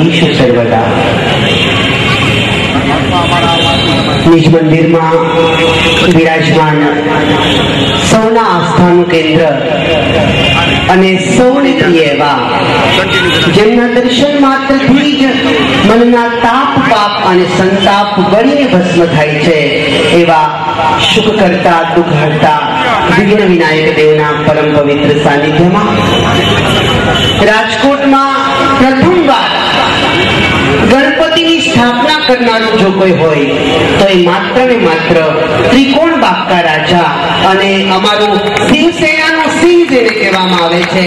ઈશ સર્વદા. નિજ મંદિરમાં વિરાજમાન સૌના આસ્થાનું કેન્દ્ર અને સૌને પ્રિય એવા, જેમના દર્શન માત્રથી જ મનના તાપ પાપ અને સંતાપ બળીને ભસ્મ થાય છે એવા સુખ કરતા દુઃખ હરતા વિઘ્ન વિનાયક દેવના પરમ પવિત્ર સાનિધ્યમાં રાજકોટમાં પ્રથમવાર ગણપતિની સ્થાપના કરનારું જો કોઈ હોય તો એ માત્ર ને માત્ર ત્રિકોણ બાપકા રાજા અને અમારું શિવસેનાનો સિંહ જેને કહેવામાં આવે છે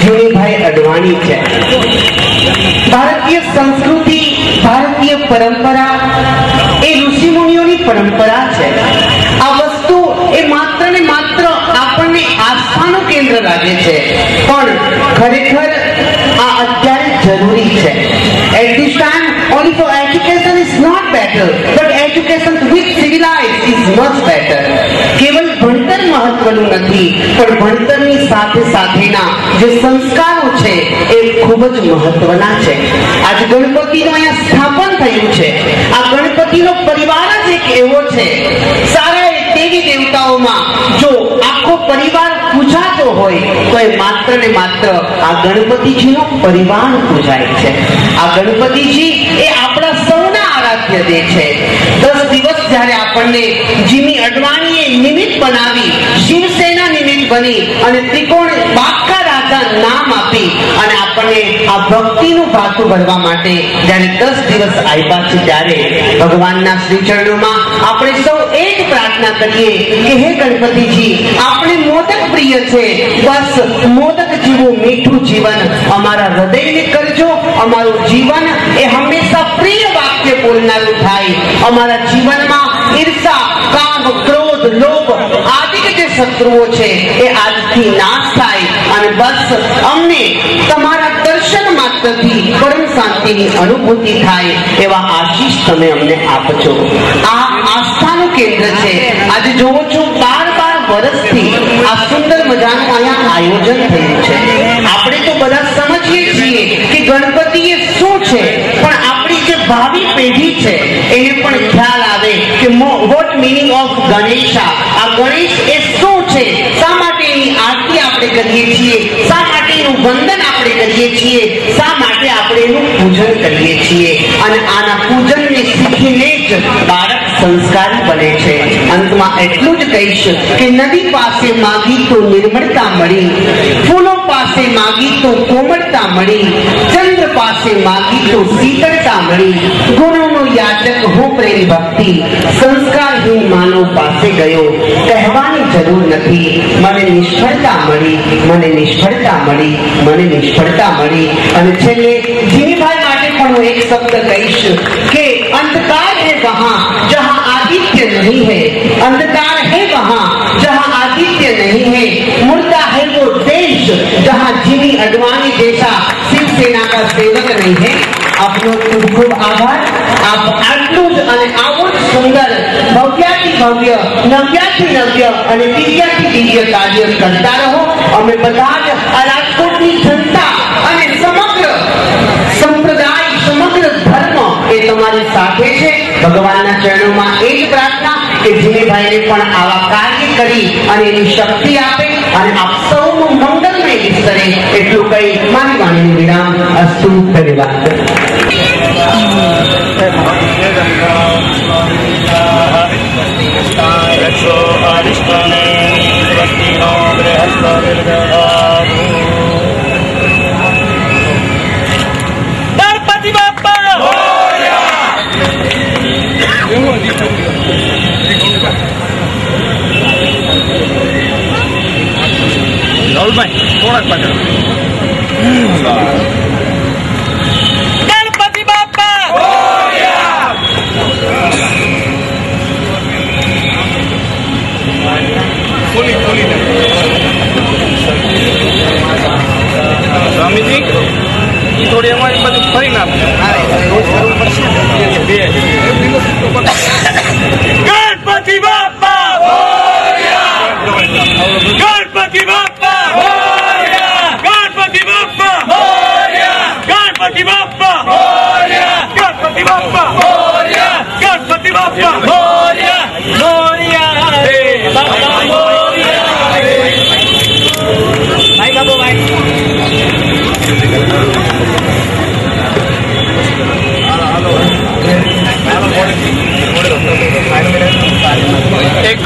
જીણીભાઈ અડવાણી છે. ભારતીય સંસ્કૃતિ, ભારતીય પરંપરા એ ઋષિમુનિઓની પરંપરા છે. આ વસ્તુ એ માત્ર ને માત્ર આપણને આસ્થાનું કેન્દ્ર લાગે છે, પણ ખરેખર આ અત્યારે જરૂરી છે. At this time, only for education is not better, but education with civilized is much better. કેવલ ભણતર મહત્વનું નથી, પણ ભણતરની સાથે સાથેના જે સંસ્કારો છે એ ખૂબ જ મહત્વના છે. આજ ગણપતિનું અહીંયા સ્થાપન થયું છે. આ ગણપતિનો પરિવાર જ એક એવો છે. સારા દેવી દેવતાઓમાં જો આખો પરિવાર પૂજાતો હોય તો એ માત્ર ને માત્ર આ ગણપતિજીનો પરિવાર પૂજાય છે. આ ગણપતિજી એ આપણા સૌના આરાધ્ય દેવ છે. 10 દિવસ જ્યારે આપણને જીમી અડવાણીએ નિમિત્ત બનાવી, શિવસેના નિમિત્ત બની અને ત્રિકોણ બાપકા રાજા નામ આપી અને આપણને આ ભક્તિનું ભાતું ભરવા માટે જ્યારે 10 દિવસ આપ્યા છે, ત્યારે ભગવાનના શ્રી ચરણોમાં આપણે સૌ એક પ્રાર્થના કરીએ કે હે ગણપતિજી, આપણે મોદક પ્રિય છે, બસ મોદક જેવું મીઠું જીવન અમારા હૃદયને કરજો. અમારું જીવન એ હંમેશા પ્રિય વાક્ય બોલનારું થાય. અમારા જીવનમાં ઈર્ષા, કામ, ક્રોધ, લોભ આદિ જે શત્રુઓ છે એ આજથી નાશ થાય અને બસ અમને તમારા દર્શન માત્રથી પરમ શાંતિની અનુભૂતિ થાય એવા આશીષ તમે અમને આપજો. આ આસ્થાનું કેન્દ્ર છે. આજે જોવો છો 12 વર્ષથી આ સુંદર મજાનું અહીંયા આયોજન થયું છે. આપણે તો બધા સમજીએ છીએ કે ગણપતિ એ શું છે, પણ આપણી જે ભાવિ પેઢી છે એને પણ ખ્યાલ આવે કે વોટ મિનિંગ ઓફ ગણેશા. આ ગણેશ એ શું છે, શા માટે એની આરતી આપણે કરીએ છીએ, શા માટે એનું વંદન આપણે કરીએ છીએ, શા માટે આપણે એનું પૂજન કરીએ છીએ. અને આના પૂજનને શીખીને જ બાળક સંસ્કારી બને છે. અંતમાં એટલું જ કહીશ કે નદી પાસે માગી તો નિર્મળતા મળી, ફૂલો પાસે માગી તો કોમળતા મળી, ચંદ્ર પાસે માગી તો શીતળતા મળી, ગુરુનો યાચક હું પ્રેમ ભક્તિ, સંસ્કારહીન માનવ પાસે ગયો, કહેવાની જરૂર નથી, મને નિષ્ફળતા મળી, મને નિષ્ફળતા મળી, મને નિષ્ફળતા મળી. અને છેલ્લે જીવીભાઈ માટે પણ હું એક શબ્દ કહીશ કે અંધકાર હે વહાં જહાં आदित्य नहीं है, अंधकार है वहां जहां आदित्य नहीं है, मुर्दा है वो देश जहां जीवी अडवाणी जैसा शिवसेना का सेवक नहीं है. આપનો ખૂબ ખૂબ આભાર. આપ આટલું જ અને આવું જ સુંદર ભવ્યાથી ભવ્ય, નવ્યાથી નવ્ય અને દિવ્યાથી દિવ્ય કાર્ય કરતા રહો. અમે બધા જ આ રાજકોટની જનતા અને સમગ્ર સંપ્રદાય, સમગ્ર ધર્મ એ તમારી સાથે છે. ભગવાનના ચરણોમાં એ જ પ્રાર્થના કે જીવીભાઈને પણ આવા કાર્ય કરી અને એની શક્તિ આપે અને આપ સૌનું મંગલમય વિસ્તરે એટલું કહી મારી વાણીનું વિરામ. અસ્તુ. ધન્યવાદ. ગણપતિ બાપ્પા રાહુલભાઈ થોડાક પાછળ. ગણપતિ બાપ્પા સ્વામીજી થોડી અમારી બધું ફરી નામ ગણપતિ બાપ્પા, ગણપતિ બાપ્પા, ગણપતિ બાપ્પા, ગણપતિ બાપ્પા. एक